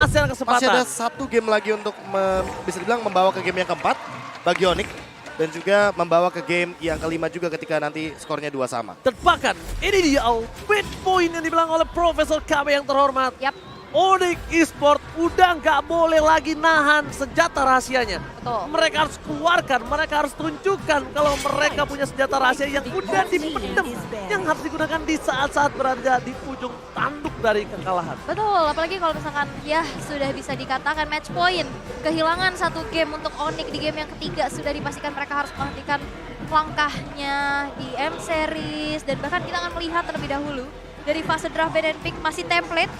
Masih ada kesempatan. Masih ada satu game lagi untuk bisa dibilang membawa ke game yang keempat bagi Onyx. Dan juga membawa ke game yang kelima juga ketika nanti skornya 2 sama. Dan bahkan ini dia bid point yang dibilang oleh Profesor KB yang terhormat. Yap, Onyx Esports udah nggak boleh lagi nahan senjata rahasianya. betul. Mereka harus keluarkan, mereka harus tunjukkan kalau mereka punya senjata rahasia yang udah dipendam. Yang harus digunakan di saat-saat berada di ujung tanduk dari kekalahan. Betul, apalagi kalau misalkan ya sudah bisa dikatakan match point. Kehilangan satu game untuk Onyx di game yang ketiga sudah dipastikan mereka harus menghentikan langkahnya di M-Series. Dan bahkan kita akan melihat terlebih dahulu dari fase draft band and pick masih template.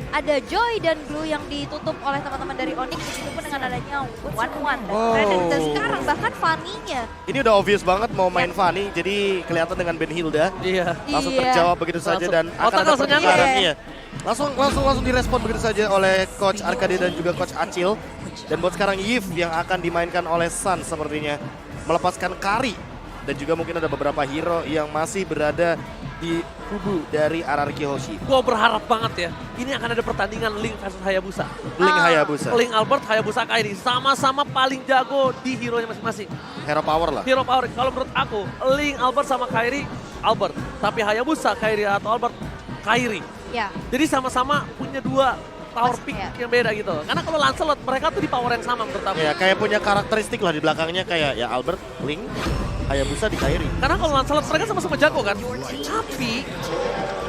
Ada Joy dan Blue yang ditutup oleh teman-teman dari Onyx, begitupun dengan adanya One-One dan Brandon. Dan sekarang bahkan Fanny-nya. Ini udah obvious banget mau main Fanny, jadi kelihatan dengan Ben Hilda. Iya. Langsung Iya. terjawab begitu saja Langsung. dan akan Otak ada langsung nyala. pertukaran. Iya. Iya. Langsung direspon begitu saja oleh Coach Arkade dan juga Coach Acil. Dan buat sekarang Yves yang akan dimainkan oleh Sun sepertinya. Melepaskan Kari. Dan juga mungkin ada beberapa hero yang masih berada di kubu dari RRQ Hoshi. Gue berharap banget ya, ini akan ada pertandingan Link versus Hayabusa. Link Hayabusa. Link Albert, Hayabusa Kairi. Sama-sama paling jago di hero-nya masing-masing. Hero power lah. Hero power, kalau menurut aku, Link Albert sama Kairi, Albert. Tapi Hayabusa, Kairi atau Albert, Kairi. Ya, Jadi sama-sama punya dua power pick Iya. yang beda gitu. Karena kalau Lancelot, mereka tuh di power yang sama menurut aku. Ya kayak punya karakteristik lah di belakangnya kayak ya Albert, Link, Hayabusa di Kairi. Karena kalau Lancelot mereka sama-sama jago kan. Tapi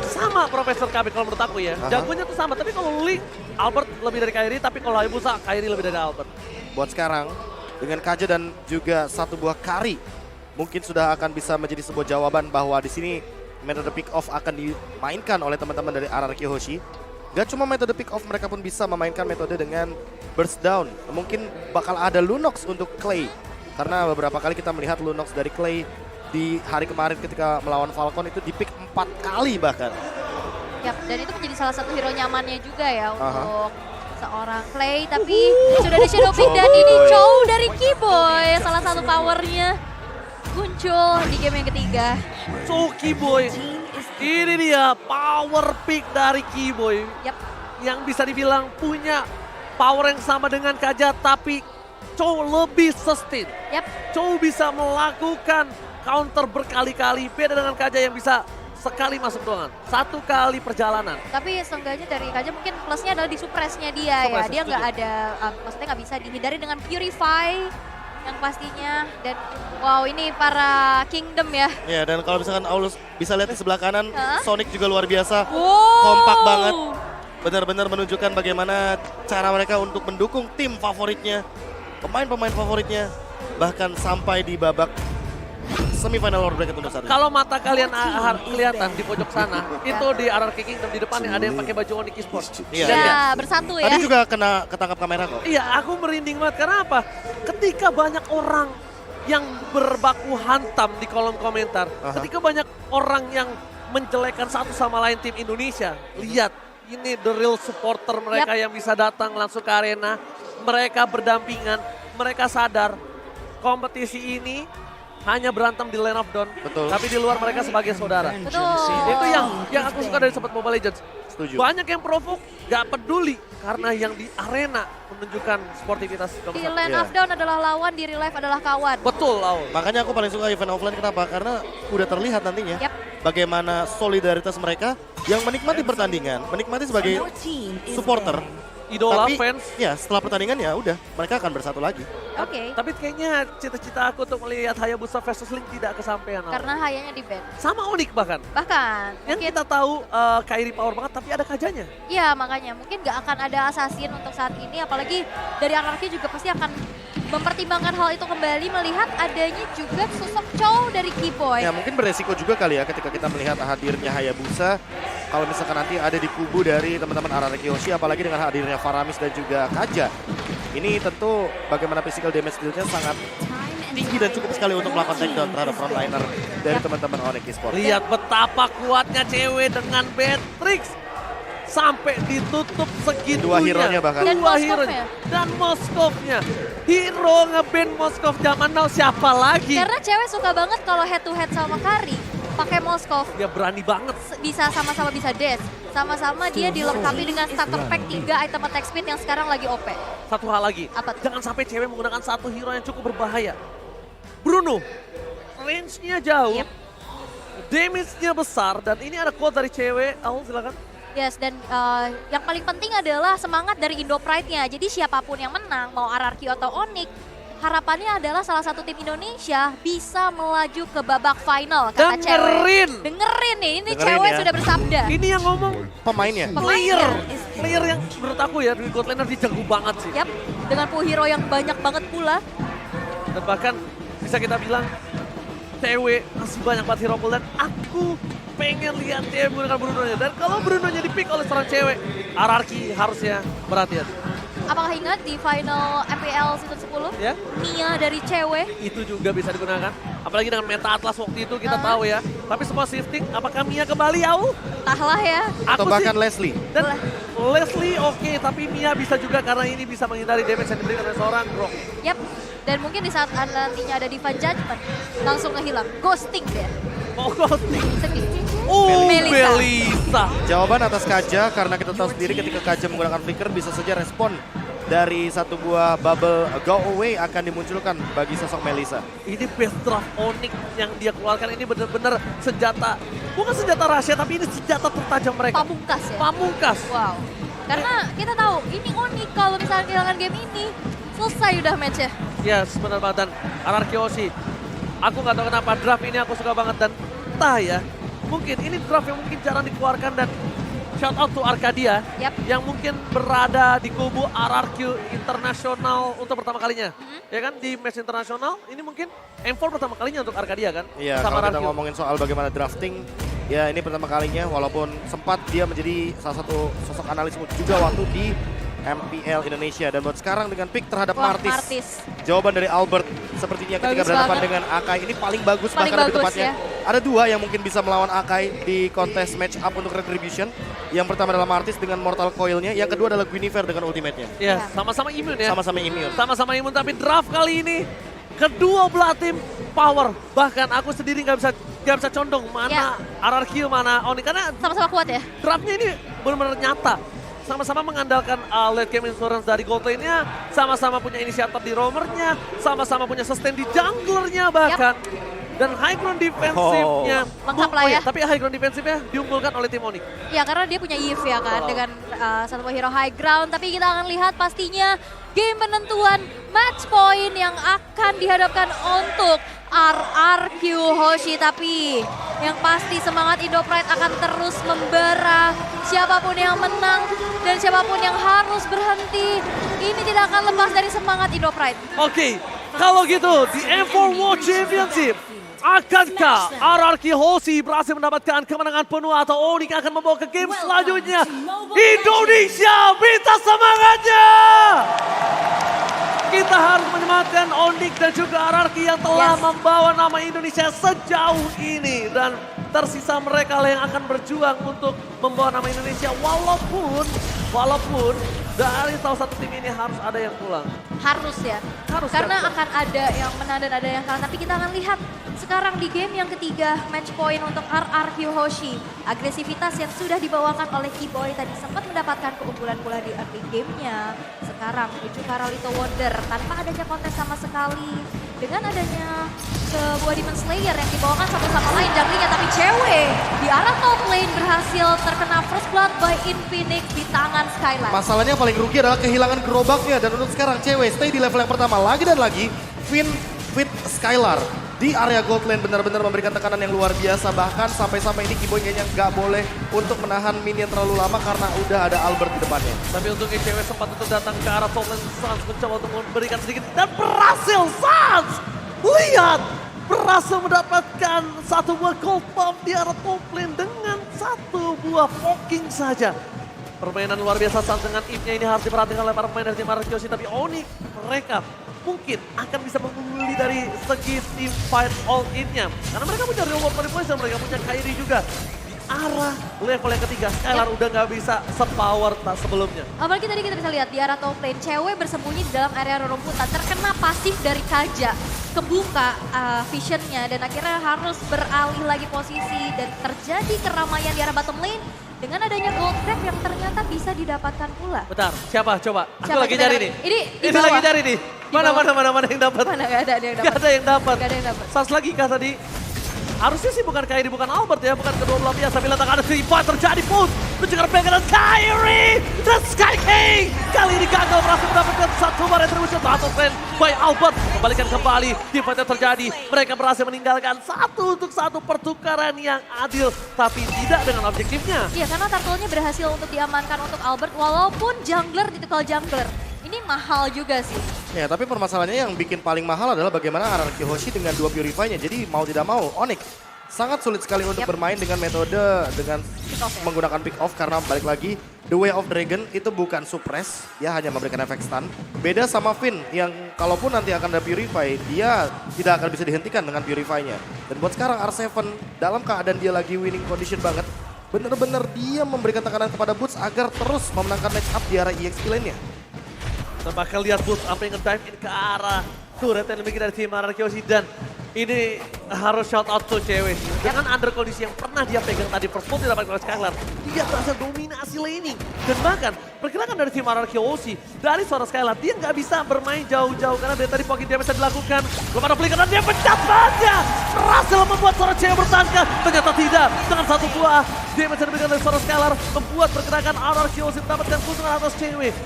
sama Profesor KB kalau menurut aku ya. Aha. Jagonya tuh sama. Tapi kalau Link, Albert lebih dari Kairi. Tapi kalau Hayabusa, Kairi lebih dari Albert. Buat sekarang dengan Kaja dan juga satu buah Kari mungkin sudah akan bisa menjadi sebuah jawaban bahwa di sini metode pick off akan dimainkan oleh teman-teman dari RRQ Hoshi. Gak cuma metode pick off, mereka pun bisa memainkan metode dengan burst down. Mungkin bakal ada Lunox untuk Clay. Karena beberapa kali kita melihat Lunox dari Clay di hari kemarin ketika melawan Falcon itu di pick 4 kali bahkan. yap. Dan itu menjadi salah satu hero nyamannya juga ya Aha. untuk seorang Clay. Tapi sudah ada Shadow Pick dan ini Chow dari Keyboy. Salah satu powernya muncul di game yang ketiga. So Keyboy, ini dia power pick dari Keyboy. Yap, Yang bisa dibilang punya power yang sama dengan Kaja. Tapi Chow lebih sustain. yap. Chow bisa melakukan counter berkali-kali. Beda dengan Kaja yang bisa sekali masuk doang. Satu kali perjalanan. Tapi seenggaknya dari Kaja mungkin plusnya adalah di suppressnya dia ya. Suppress, Dia nggak setuju. ada, maksudnya nggak bisa dihindari dengan Purify yang pastinya. Dan wow, ini para Kingdom ya. Ya, dan kalau misalkan Aulus bisa lihat di sebelah kanan, Hah? Sonic juga luar biasa. Wow. Kompak banget. Benar-benar menunjukkan bagaimana cara mereka untuk mendukung tim favoritnya, pemain-pemain favoritnya, bahkan sampai di babak semifinal World Bracket untuk saat ini. Kalau mata kalian kelihatan di pojok sana, itu di RRQ Kingdom di depannya ada yang pakai baju Onyx Esports. Iya. Dan Ya, bersatu ya. Tadi juga kena ketangkap kamera kok. iya, aku merinding banget karena apa? Ketika banyak orang yang berbaku hantam di kolom komentar, Aha. ketika banyak orang yang menjelekkan satu sama lain tim Indonesia, lihat ini the real supporter mereka yang bisa datang langsung ke arena, mereka berdampingan, mereka sadar kompetisi ini hanya berantem di Lane of Dawn, Betul. tapi di luar mereka sebagai saudara. Betul. Itu yang aku suka dari Sobat Mobile Legends. Setuju. Banyak yang provoke, gak peduli karena yang di arena menunjukkan sportivitas nomor Di satu. Land Iya. of Dawn adalah lawan, di Real Life adalah kawan. Betul, Aul. Makanya aku paling suka event offline, kenapa? Karena udah terlihat nantinya Yap. bagaimana solidaritas mereka yang menikmati pertandingan, menikmati sebagai supporter. Idola Tapi fans. ya setelah pertandingan ya udah mereka akan bersatu lagi. Oke. Tapi kayaknya cita-cita aku untuk melihat Hayabusa versus Link tidak kesampaian. Aul. Karena hayanya di ban. Sama Onyx bahkan. Bahkan Yang mungkin, kita tahu Kairi power banget tapi ada Kajanya. iya makanya mungkin nggak akan ada assassin untuk saat ini. Apalagi dari RRQ juga pasti akan mempertimbangkan hal itu kembali melihat adanya juga sosok Chow dari Keyboy. Ya mungkin beresiko juga kali ya ketika kita melihat hadirnya Hayabusa. Kalau misalkan nanti ada di kubu dari teman-teman RRQ Hoshi, apalagi dengan hadirnya Faramis dan juga Kaja. Ini tentu bagaimana physical damage deal-nya sangat tinggi dan cukup sekali untuk melakukan takedown terhadap frontliner dari teman-teman Onyx Esports. Lihat betapa kuatnya cewek dengan Beatrix. Sampai ditutup segitunya. Dua hero-nya bahkan. Dan Dua Moskovnya. hero-nya. Dan Moskovnya. Hero nge-ban Moskov zaman now siapa lagi? Karena cewek suka banget kalau head to head sama Kari. pakai Moskov. Dia berani banget. Bisa sama-sama bisa dash. Sama-sama dia dilengkapi dengan starter pack 3 item attack speed yang sekarang lagi OP. Satu hal lagi, Apa tuh? jangan sampai cewek menggunakan satu hero yang cukup berbahaya. Bruno, range-nya jauh, Yep. damage-nya besar, dan ini ada quote dari cewek. Al, silakan. Yes, dan yang paling penting adalah semangat dari Indo Pride-nya. Jadi siapapun yang menang, mau RRQ atau Onyx, harapannya adalah salah satu tim Indonesia bisa melaju ke babak final, kata Dengerin. cewek. Dengerin nih, ini Dengerin cewek ya. sudah bersabda. Ini yang ngomong Pemainnya. Pemainnya. player yang menurut aku ya, di God Laner dia jago banget sih. Yap, dengan pool hero yang banyak banget pula. Dan bahkan bisa kita bilang cewek masih banyak banget hero pool dan aku pengen lihat cewek menggunakan Bruno-nya. Dan kalau Bruno-nya di-pick oleh seorang cewek, RRQ harusnya berhati-hati. Apakah ingat di final MPL season 10? Ya, Mia dari cewek. itu juga bisa digunakan. Apalagi dengan meta Atlas waktu itu kita Uh-huh. tahu ya. Tapi semua shifting, apakah Mia kembali Au? Entahlah ya. Atau Aku bahkan sih, Leslie. dan Leslie oke, tapi Mia bisa juga karena ini bisa menghindari damage yang diberikan oleh seorang Grok. Yap. Dan mungkin di saat nantinya ada Divine Judgment, langsung ngehilang. Ghosting deh. Oh, ghosting. Sedih. Oh, Melissa. Melissa. Jawaban atas Kaja karena kita tahu sendiri ketika Kaja menggunakan flicker bisa saja respon dari satu buah bubble go away akan dimunculkan bagi sosok Melissa. Ini best draft Onyx yang dia keluarkan ini benar-benar senjata. Bukan senjata rahasia, tapi ini senjata tertajam mereka. Pamungkas ya. Pamungkas. Wow. Karena kita tahu ini Onyx kalau misalnya kehilangan game ini, selesai udah match-nya. Yes, benar banget. Dan RRQ Hoshi, aku nggak tahu kenapa draft ini aku suka banget. Dan entah ya, mungkin ini draft yang mungkin jarang dikeluarkan. Dan shout out to Arcadia Yap. yang mungkin berada di kubu RRQ internasional untuk pertama kalinya. Ya kan, di match internasional ini mungkin M4 pertama kalinya untuk Arcadia kan? Iya, Bersama kalau kita RRQ. ngomongin soal bagaimana drafting, ya ini pertama kalinya walaupun sempat dia menjadi salah satu sosok analis juga waktu di MPL Indonesia. Dan buat sekarang dengan pick terhadap Wah, Martis. Martis. Jawaban dari Albert sepertinya ketika Bagus berhadapan banget. dengan Akai ini paling bagus Paling bahkan lebih bagus, tepatnya. ya. Ada dua yang mungkin bisa melawan Akai di kontes match up untuk Retribution. Yang pertama adalah Martis dengan Mortal Coil-nya, yang kedua adalah Guinevere dengan ultimate-nya. Yes, sama-sama imun ya. Sama-sama immune. Sama-sama imun, tapi draft kali ini kedua belah tim power. Bahkan aku sendiri nggak bisa condong mana RRQ mana Onyx karena Sama-sama kuat ya. draftnya ini benar-benar nyata. Sama-sama mengandalkan late game insurance dari gold lane-nya, sama-sama punya inisiator di roamernya, sama-sama punya sustain di junglernya bahkan. Dan high ground defensifnya. Lengkap lah ya. Tapi high ground defensifnya diunggulkan oleh tim Onyx. Ya karena dia punya Yves ya kan Oh. dengan satu buah hero high ground. Tapi kita akan lihat pastinya game penentuan match point yang akan dihadapkan untuk RRQ Hoshi. Tapi yang pasti semangat Indo Pride akan terus membara. Siapapun yang menang dan siapapun yang harus berhenti, ini tidak akan lepas dari semangat Indo Pride. Oke, kalau gitu di M4 World Championship, akankah RRQ Hoshi berhasil mendapatkan kemenangan penuh atau Onyx akan membawa ke game selanjutnya? Indonesia, minta semangatnya! Kita harus menyematkan Onyx dan juga RRQ yang telah membawa nama Indonesia sejauh ini. Dan tersisa mereka lah yang akan berjuang untuk membawa nama Indonesia. Walaupun dari salah satu tim ini harus ada yang pulang. Harus ya. Harus Karena kan? akan ada yang menang dan ada yang kalah. Tapi kita akan lihat sekarang di game yang ketiga match point untuk RRQ Hoshi. Agresivitas yang sudah dibawakan oleh Keyboy tadi sempat mendapatkan keunggulan pula di early game-nya. Sekarang menuju ke Lito Wonder tanpa adanya kontes sama sekali. Dengan adanya sebuah Demon Slayer yang dibawakan satu sama lain junglingnya. Tapi cewek di arah top lane berhasil terkena first blood by Infinix di tangan Skyline. Masalahnya paling rugi adalah kehilangan gerobaknya, dan untuk sekarang cewek stay di level yang pertama lagi dan lagi. Fit Skylar di area gold lane benar-benar memberikan tekanan yang luar biasa, bahkan sampai-sampai ini Keyboy kayaknya nggak boleh untuk menahan minion terlalu lama karena udah ada Albert di depannya. Tapi untungnya cewek sempat untuk datang ke arah top lane. Sans mencoba untuk memberikan sedikit dan berhasil Sans! Lihat! Berhasil mendapatkan satu buah gold pump di arah top lane dengan satu buah poking saja. Permainan luar biasa Sans dengan ipnya ini harus diperhatikan oleh para pemain dari tim RRQ Hoshi. Tapi Onyx mereka mungkin akan bisa mengungguli dari segi team fight all in-nya. Karena mereka punya real world manipulation, mereka punya Kairi juga. arah level yang ketiga. Skylar udah nggak bisa sepower tak sebelumnya. Apalagi tadi kita bisa lihat di arah top lane, cewek bersembunyi di dalam area rerumputan, terkena pasif dari Kaja, kebuka visionnya dan akhirnya harus beralih lagi posisi dan terjadi keramaian di arah bottom lane dengan adanya gold trap yang ternyata bisa didapatkan pula. Bentar, siapa? Coba. Aku Siapa lagi kita cari dapat? nih. Ini di Ini bawah. lagi cari nih. Mana yang dapat? Mana gak ada yang Gak dapat. ada yang dapat. Gak ada yang dapat. Sas lagi kah tadi? Harusnya sih bukan Kairi, bukan Albert ya, bukan kedua belah pihak. Tapi letak ada 3 point terjadi push. Mencegar pegangan Kairi dan Sky King. Kali ini gagal berhasil mendapatkan satu retribution atau friend by Albert. Kembalikan kembali, team fight yang terjadi. Mereka berhasil meninggalkan 1-1 pertukaran yang adil. Tapi tidak dengan objektifnya. Iya, karena turtle-nya berhasil untuk diamankan untuk Albert walaupun jungler ditekal jungler. Ini mahal juga sih. Ya, tapi permasalahannya yang bikin paling mahal adalah bagaimana RRQ Hoshi dengan 2 Purify-nya. Jadi mau tidak mau, Onyx sangat sulit sekali untuk bermain dengan metode dengan menggunakan pick off karena balik lagi The Way of Dragon itu bukan suppress, dia hanya memberikan efek stun. Beda sama Finn yang kalaupun nanti akan ada Purify, dia tidak akan bisa dihentikan dengan Purify-nya. Dan buat sekarang R7 dalam keadaan dia lagi winning condition banget, bener-bener dia memberikan tekanan kepada Boots agar terus memenangkan match up di arah EXP lane-nya. Kita bakal lihat Boots sampai nge-dive in ke arah turret yang dimiliki dari tim RRQ Hoshi. Dan ini harus shout out to cewek. Dengan under kondisi yang pernah dia pegang tadi first pull didapatkan oleh Skylar, dia berhasil dominasi laning. Dan bahkan pergerakan dari tim RRQ Hoshi dari suara Skylar, dia nggak bisa bermain jauh-jauh karena dari tadi pocket damage yang dilakukan. Belum ada flicker dan dia pencet banget. Berhasil membuat suara cewek bertangkap. Ternyata tidak. Dengan satu buah damage yang diberikan dari suara Skylar membuat pergerakan RRQ Hoshi mendapatkan keuntungan atas cewek.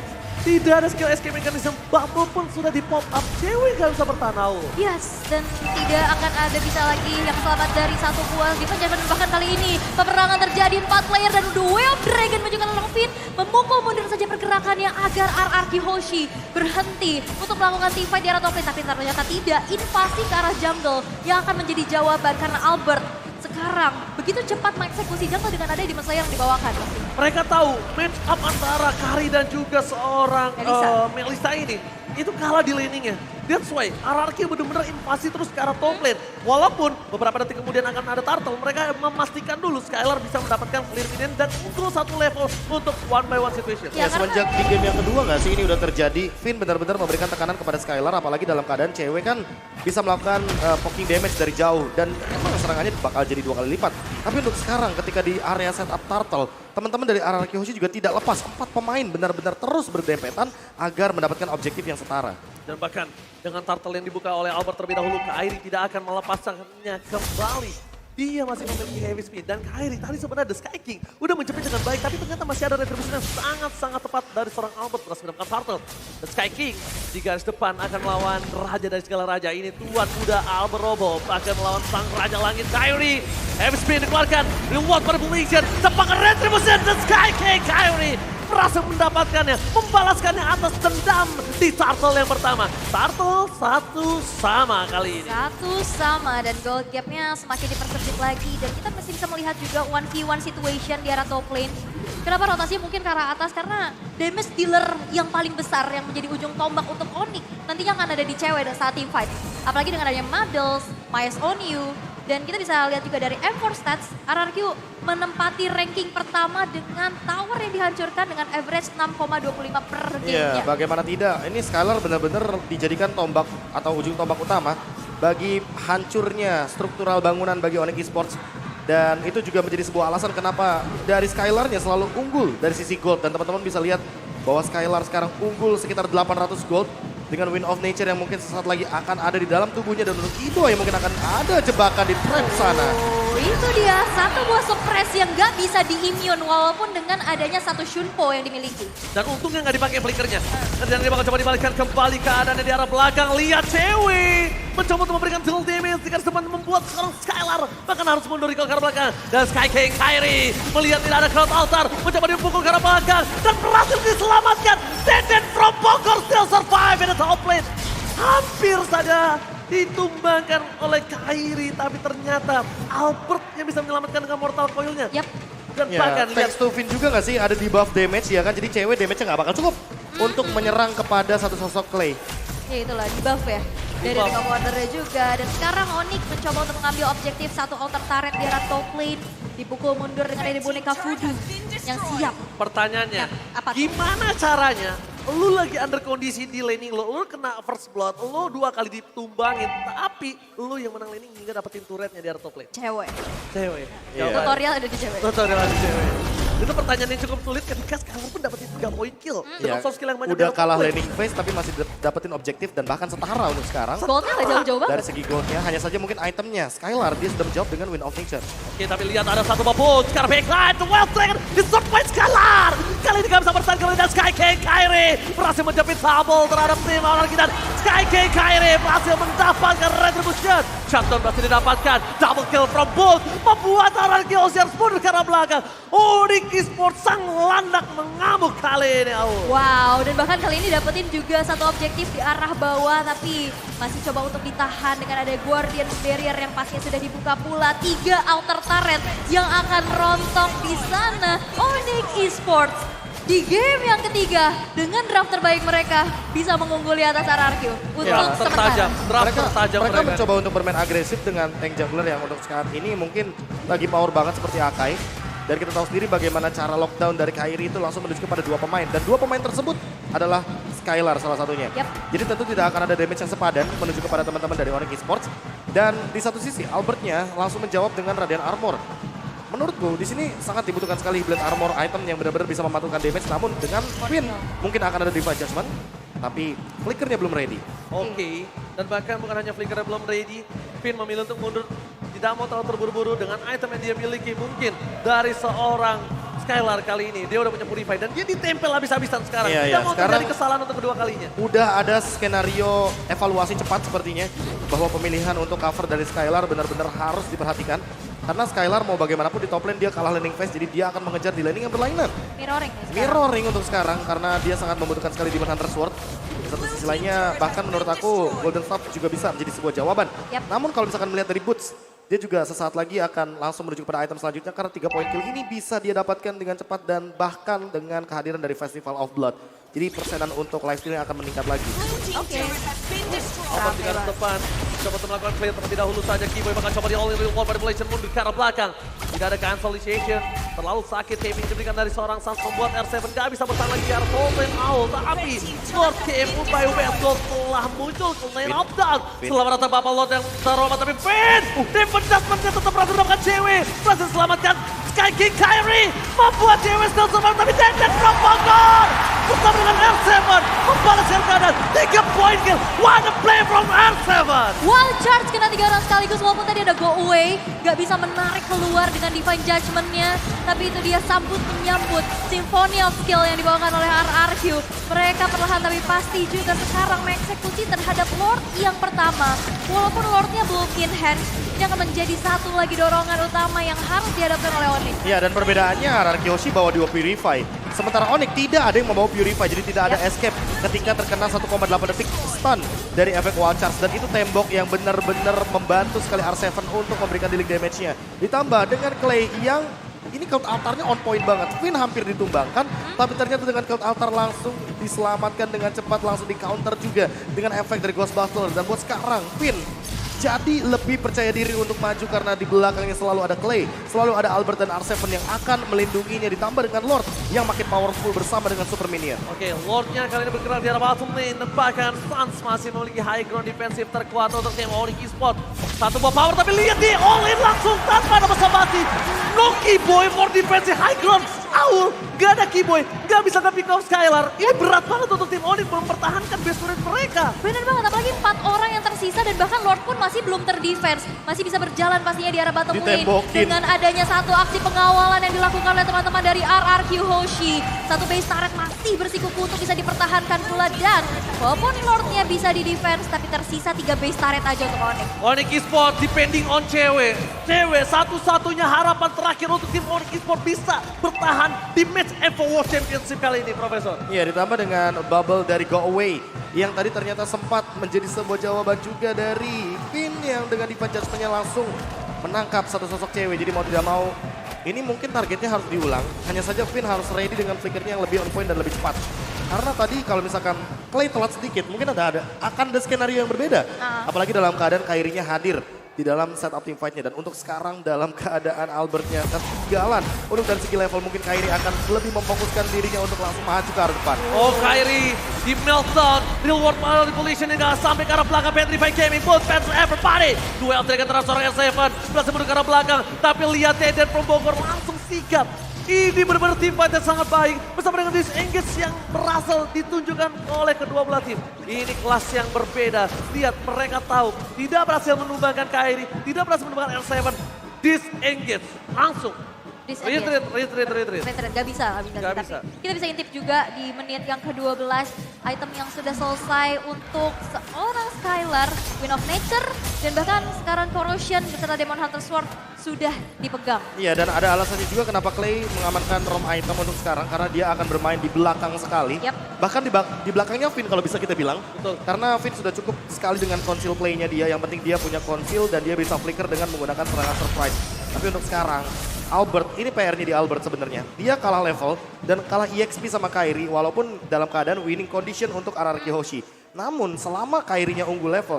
Tidak ada skill escape mechanism, bubble pun sudah di pop up, cewek gak bisa bertahan Aul. Yes, dan tidak akan ada bisa lagi yang selamat dari satu buah defense. Dan bahkan kali ini peperangan terjadi 4 player dan The Way of Dragon menunjukkan Long Fin memukul mundur saja pergerakannya agar RRQ Hoshi berhenti untuk melakukan teamfight di arah top lane. Tapi ternyata tidak, invasi ke arah jungle yang akan menjadi jawaban karena Albert sekarang begitu cepat mengeksekusi jungle dengan ada Demon Slayer yang dibawakan. Mereka tahu match up antara Kari dan juga seorang Melissa ini itu kalah di laningnya. That's why RRQ benar-benar invasi terus ke arah top lane. Walaupun beberapa detik kemudian akan ada turtle, mereka memastikan dulu Skylar bisa mendapatkan clear minion dan unggul satu level untuk 1-by-1 situation. Ya, semenjak di game yang kedua nggak sih ini udah terjadi. Finn benar-benar memberikan tekanan kepada Skylar, apalagi dalam keadaan cewek kan bisa melakukan poking damage dari jauh. Dan emang serangannya bakal jadi 2 kali lipat. Tapi untuk sekarang ketika di area setup turtle, teman-teman dari RRQ Hoshi juga tidak lepas. 4 pemain benar-benar terus berdempetan agar mendapatkan objektif yang setara. Dan bahkan dengan turtle yang dibuka oleh Albert terlebih dahulu, Kairi tidak akan melepaskannya kembali. Dia masih memiliki heavy speed dan Kairi tadi sebenarnya The Sky King udah menjepit dengan baik, tapi ternyata masih ada retribusi yang sangat-sangat tepat dari seorang Albert berhasil mendapatkan turtle. The Sky King di garis depan akan melawan raja dari segala raja. Ini tuan muda Albert Robo akan melawan sang raja langit Kairi. Heavy speed dikeluarkan, reward pada Bumation, tepakan retribusi The Sky King. Kairi berhasil mendapatkannya, membalaskannya atas dendam di turtle yang pertama. Turtle 1-1 kali ini. 1-1 dan gold gapnya semakin dipersempit lagi. Dan kita masih bisa melihat juga 1v1 situation di arah top lane. Kenapa rotasinya mungkin ke arah atas? Karena damage dealer yang paling besar yang menjadi ujung tombak untuk Onyx nantinya akan ada di cewek saat team fight. Apalagi dengan adanya Madels, Myers Onyu. Dan kita bisa lihat juga dari M4 Stats, RRQ menempati ranking pertama dengan tower yang dihancurkan dengan average 6,25 per gamenya. Iya, bagaimana tidak. Ini Skylar benar-benar dijadikan tombak atau ujung tombak utama bagi hancurnya struktural bangunan bagi Onyx Esports. Dan itu juga menjadi sebuah alasan kenapa dari Skylarnya selalu unggul dari sisi gold. Dan teman-teman bisa lihat bahwa Skylar sekarang unggul sekitar 800 gold. Dengan Wind of Nature yang mungkin sesaat lagi akan ada di dalam tubuhnya. Dan untuk Ido yang mungkin akan ada jebakan di trap sana. Oh, itu dia satu buah suppress yang gak bisa di-immune walaupun dengan adanya satu Shunpo yang dimiliki. Dan untungnya nggak dipakai flickernya. Dan dia bakal coba dibalikkan kembali keadaannya di arah belakang. Lihat cewek mencoba untuk memberikan dual damage di garis depan membuat seorang Skylar bahkan harus mundur ke arah belakang. Dan Sky King Kairi melihat tidak ada crowd altar, mencoba dipukul ke arah belakang dan berhasil diselamatkan. Deden from Bogor still survive in the top lane. Hampir saja ditumbangkan oleh Kairi, tapi ternyata Albert yang bisa menyelamatkan dengan mortal coil-nya. Yap. Dan Ya, bahkan lihat thanks to Finn juga nggak sih ada di buff damage ya kan. Jadi cewek damage-nya nggak bakal cukup untuk menyerang kepada satu sosok Clay. Ya itulah di buff ya. Dari Ring of Wonder juga. Dan sekarang Onyx mencoba untuk mengambil objektif satu altar turret di arah top lane. dipukul mundur dengan ini boneka voodoo yang siap. Pertanyaannya, Apa tuh? gimana caranya lu lagi under kondisi di laning lu kena first blood, lu 2 kali ditumbangin, tapi lu yang menang laning hingga dapetin turretnya di area top lane. Cewek. Cewek. Iya. Tutorial ada di cewek. Tutorial di cewek. Itu pertanyaan yang cukup sulit ketika Skylar pun dapetin 3 poin kill. Dengan soft skill yang banyak. Udah di kalah top lane. laning phase tapi masih dapetin objektif dan bahkan setara untuk sekarang. Goldnya gak jauh-jauh banget. Dari segi goldnya hanya saja mungkin itemnya. Skylar dia sudah menjawab dengan Wind of Nature. Oke, tapi lihat ada satu babon. Sekarang backline, the Wild Dragon di-stop by Skylar. Kali ini gak bisa bertahan kembali dan Sky King Kairi berhasil menjepit Sable terhadap tim lawan kita. Sky King Kairi berhasil mendapatkan Retribution. Shutdown berhasil didapatkan. Double kill from both. Membuat RRQ harus mundur ke arah belakang. Onyx Esports sang landak mengamuk kali ini. Wow, dan bahkan kali ini dapetin juga satu objektif di arah bawah, tapi masih coba untuk ditahan dengan ada Guardian Barrier yang pastinya sudah dibuka pula. 3 outer turret yang akan rontok di sana. Onyx Esports di game yang ketiga dengan draft terbaik mereka bisa mengungguli atas RRQ untuk Ya, tertajam. sementara. Draft tertajam mereka mencoba untuk bermain agresif dengan tank jungler yang untuk saat ini mungkin lagi power banget seperti Akai. Dan kita tahu sendiri bagaimana cara lockdown dari Kairi itu langsung menuju kepada 2 pemain. Dan 2 pemain tersebut adalah Skylar salah satunya. Yap. Jadi tentu tidak akan ada damage yang sepadan menuju kepada teman-teman dari Onyx Esports. Dan di satu sisi Albertnya langsung menjawab dengan Radiant Armor. Menurutku di sini sangat dibutuhkan sekali Blade Armor item yang benar-benar bisa memantulkan damage. Namun dengan Queen mungkin akan ada Divine Judgment. Tapi flickernya belum ready. Oke, dan bahkan bukan hanya flickernya belum ready, Finn memilih untuk mundur. Tidak mau terlalu terburu-buru dengan item yang dia miliki. Mungkin dari seorang Skylar kali ini, dia udah punya Purify dan dia ditempel habis-habisan sekarang. Iya, Tidak iya, mau sekarang- terjadi kesalahan untuk kedua kalinya. Udah ada skenario evaluasi cepat sepertinya bahwa pemilihan untuk cover dari Skylar benar-benar harus diperhatikan. Karena Skylar mau bagaimanapun di top lane dia kalah laning phase, jadi dia akan mengejar di laning yang berlainan. Mirroring nih sekarang. Mirroring untuk sekarang karena dia sangat membutuhkan sekali Demon Hunter Sword. Di satu sisi lainnya bahkan menurut aku Golden Staff juga bisa menjadi sebuah jawaban. Yap. Namun kalau misalkan melihat dari Boots, dia juga sesaat lagi akan langsung menuju kepada item selanjutnya karena 3 poin kill ini bisa dia dapatkan dengan cepat dan bahkan dengan kehadiran dari Festival of Blood. Jadi persenan untuk lifesteal akan meningkat lagi. Oke. Open di garis depan, coba untuk melakukan clear terlebih dahulu saja. Keyboy bakal coba di all in real world manipulation mundur ke arah belakang. Tidak ada cancellation, terlalu sakit KP diberikan dari seorang Sans membuat R7 gak bisa bertahan lagi di arah top lane Owl. Tapi Lord KM by West Gold telah muncul ke lane up down. Selamat datang Bapak Lord yang terhormat tapi Finn! Defense judgment-nya tetap berhasil mendapatkan cewek. Berhasil selamatkan Sky King Kairi membuat cewek still survive tapi Dead from Bogor. Bersama dengan R7 membalaskan keadaan 3 poin kill. What a play from R7. Wild Charge kena 3 orang sekaligus walaupun tadi ada go away. Gak bisa menarik keluar dengan Divine Judgment-nya. Tapi itu dia sambut menyambut Symphony of Skill yang dibawakan oleh RRQ. Mereka perlahan tapi pasti juga sekarang mengeksekusi terhadap Lord yang pertama. Walaupun Lord-nya belum in hand, ini akan menjadi satu lagi dorongan utama yang harus dihadapkan oleh Onyx. Ya dan perbedaannya RRQ Hoshi bawa 2 Purify. Sementara Onyx tidak ada yang membawa Purify, jadi tidak ada escape ketika terkena 1,8 detik stun dari efek Wild Charge. Dan itu tembok yang benar-benar membantu sekali R7 untuk memberikan dealing damage-nya. Ditambah dengan Clay yang ini Cult Altar-nya on point banget. Finn hampir ditumbangkan, tapi ternyata dengan Cult Altar langsung diselamatkan dengan cepat, langsung di counter juga dengan efek dari Ghostbuster. Dan buat sekarang Finn jadi lebih percaya diri untuk maju karena di belakangnya selalu ada Clay, selalu ada Albert dan R7 yang akan melindunginya, ditambah dengan Lord yang makin powerful bersama dengan Super Minion. Oke, Lordnya kali ini bergerak di arah bottom lane dan bahkan Sans masih memiliki high ground defensif terkuat untuk tim Onyx Esports. Satu buah power tapi lihat di all in langsung tanpa ada basa-basi. No Keyboy for defensive high ground. Owl, gak ada Keyboy, gak bisa nge-pick off Skylar. Ini berat banget untuk tim Onyx mempertahankan base turret mereka. Bener banget, apalagi 4 orang yang tersisa dan bahkan Lord pun masih belum terdefense. Masih bisa berjalan pastinya di arah bottom lane. Ditembokin. Dengan adanya satu aksi pengawalan yang dilakukan oleh teman-teman dari RRQ Hoshi. Satu base turret masih bersikuku untuk bisa dipertahankan pula. Dan walaupun Lordnya bisa di-defense, tapi tersisa 3 base turret aja untuk Onyx. Onyx Esports depending on cewek. Cewek satu-satunya harapan terakhir untuk tim Onyx Esports bisa bertahan di match Evo World Championship kali ini, Profesor. Iya, ditambah dengan bubble dari Go Away yang tadi ternyata sempat menjadi sebuah jawaban juga dari Finn yang dengan Divine Judgment-nya langsung menangkap satu sosok cewek. Jadi mau tidak mau ini mungkin targetnya harus diulang. Hanya saja Finn harus ready dengan flickernya yang lebih on point dan lebih cepat. Karena tadi kalau misalkan Clay telat sedikit mungkin akan ada skenario yang berbeda. Apalagi dalam keadaan Kairinya hadir di dalam setup team fight-nya. Dan untuk sekarang dalam keadaan Albertnya ketinggalan, untuk dari segi level mungkin Kairi akan lebih memfokuskan dirinya untuk langsung maju ke arah depan. Oh, Kairi di meltdown, real world manipulation hingga sampai ke arah belakang. Petrify Gaming, both fans everybody. Duel trik antara seorang R7, berhasil menuju ke arah belakang. Tapi lihat Deden from Bogor langsung sigap. Ini benar-benar tim fight yang sangat baik bersama dengan disengage yang berhasil ditunjukkan oleh kedua belah tim. Ini kelas yang berbeda. Lihat mereka tahu tidak berhasil menumbangkan Kairi, tidak berhasil menumbangkan R7. Disengage langsung. Retreat. Gak bisa. Tapi kita bisa intip juga di menit yang ke-12 item yang sudah selesai untuk seorang Skylar, Wind of Nature, dan bahkan sekarang Corrosion beserta Demon Hunter Sword sudah dipegang. Iya, dan ada alasannya juga kenapa Clay mengamankan ROM item untuk sekarang, karena dia akan bermain di belakang sekali. Yep. Bahkan di belakangnya Finn kalau bisa kita bilang. Betul. Karena Finn sudah cukup sekali dengan conceal play-nya dia, yang penting dia punya conceal dan dia bisa flicker dengan menggunakan serangan surprise. Tapi untuk sekarang, Albert, ini PR-nya di Albert sebenarnya. Dia kalah level dan kalah EXP sama Kairi walaupun dalam keadaan winning condition untuk RRQ Hoshi. Namun selama Kairinya unggul level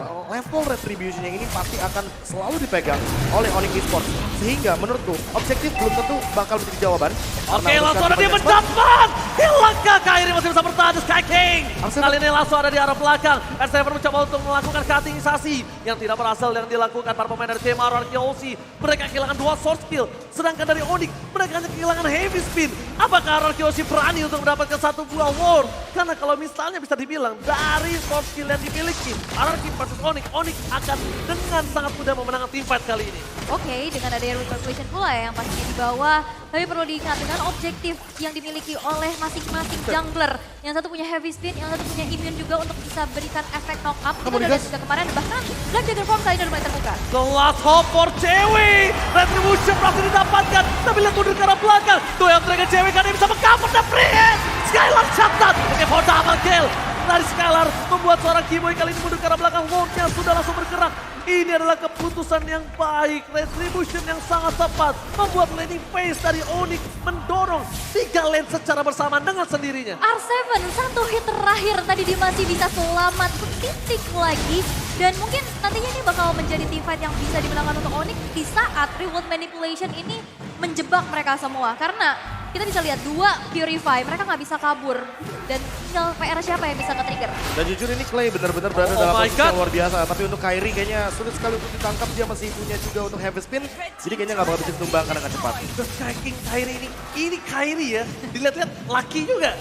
retribution-nya ini pasti akan selalu dipegang oleh Onyx Esports. Sehingga menurutku objektif belum tentu bakal menjadi jawaban. Oke, langsung ada dia mendapat. Hilangkah Kairi masih bisa bertahan di Sky King. Kali ini langsung ada di arah belakang. R7 mencoba untuk melakukan cuttingisasi yang tidak berhasil yang dilakukan para pemain dari tim RRQ Hoshi. Mereka kehilangan 2 sword skill. Sedangkan dari Onyx mereka hanya kehilangan heavy spin. Apakah RRQ Hoshi berani untuk mendapatkan satu buah ward? Karena kalau misalnya bisa dibilang dari sword skill yang dimiliki RRQ versus Onyx akan dengan sangat mudah memenangkan team fight kali ini. Oke, dengan adanya Repercussion pula yang pastinya di bawah. Tapi perlu diingat dengan objektif yang dimiliki oleh masing-masing jungler. Yang satu punya heavy spin, yang satu punya immune juga untuk bisa berikan efek knock up. Kita udah lihat juga kemarin, bahkan Black Dagger Form kali ini udah mulai terbuka. The last hope for Cewek. Retribution berhasil didapatkan. Tapi lihat mundur ke arah belakang. Tuh yang terakhir Cewek kan bisa meng-cover the free hit. Skylar shutdown. Oke, for double kill. Dari Skylar membuat seorang Keyboy kali ini mundur ke arah belakang. Wardnya sudah langsung bergerak. Ini adalah keputusan yang baik, retribution yang sangat tepat. Membuat laning phase dari Onyx mendorong 3 lane secara bersamaan dengan sendirinya. R7 satu hit terakhir tadi dia masih bisa selamat setitik lagi. Dan mungkin nantinya ini bakal menjadi team fight yang bisa dimenangkan untuk Onyx di saat reward manipulation ini menjebak mereka semua. Karena kita bisa lihat 2 Purify, mereka nggak bisa kabur. Dan tinggal PR siapa yang bisa nge-trigger. Dan jujur ini Clay benar-benar berada dalam posisi yang luar biasa. Tapi untuk Kairi kayaknya sulit sekali untuk ditangkap. Dia masih punya juga untuk heavy spin. Jadi kayaknya nggak bakal bisa ditumbangkan dengan cepat. The Sky King Kairi ini Kairi ya. Dilihat-lihat laki juga.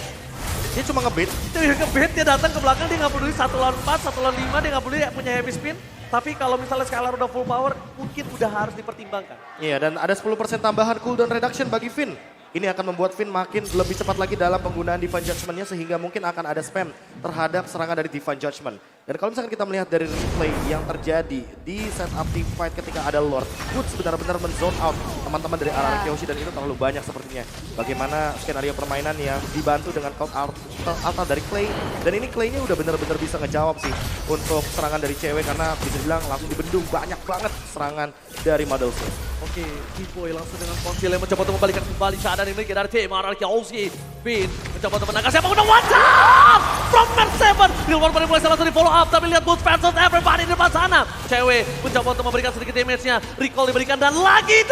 Dia cuma ngebait. Dia ngebait, dia datang ke belakang, dia nggak peduli 1 lawan 4, 1 lawan 5, dia nggak peduli punya heavy spin. Tapi kalau misalnya Skylar udah full power, mungkin udah harus dipertimbangkan. Iya, dan ada 10% tambahan cooldown reduction bagi Finn. Ini akan membuat Finn makin lebih cepat lagi dalam penggunaan Divine Judgment-nya sehingga mungkin akan ada spam terhadap serangan dari Divine Judgment. Dan kalau misalkan kita melihat dari replay yang terjadi di setup team fight ketika ada Lord, Woods benar-benar men-zone out teman-teman dari RRQ Hoshi dan itu terlalu banyak sepertinya. Bagaimana skenario permainan yang dibantu dengan count alta dari Clay. Dan ini Clay-nya udah benar-benar bisa ngejawab sih untuk serangan dari cewek karena bisa dibilang langsung dibendung banyak banget serangan dari Madelsel. Oke, Keyboy langsung dengan konsil yang mencoba untuk membalikan kembali keadaan ini dari tim RRQ Hoshi. Finn mencoba untuk menangkap siapa udah one shot from Mer7. Real World Manipulation langsung di follow up tapi lihat Boots versus everybody di depan sana. Cewek mencoba untuk memberikan sedikit damage-nya. Recall diberikan dan lagi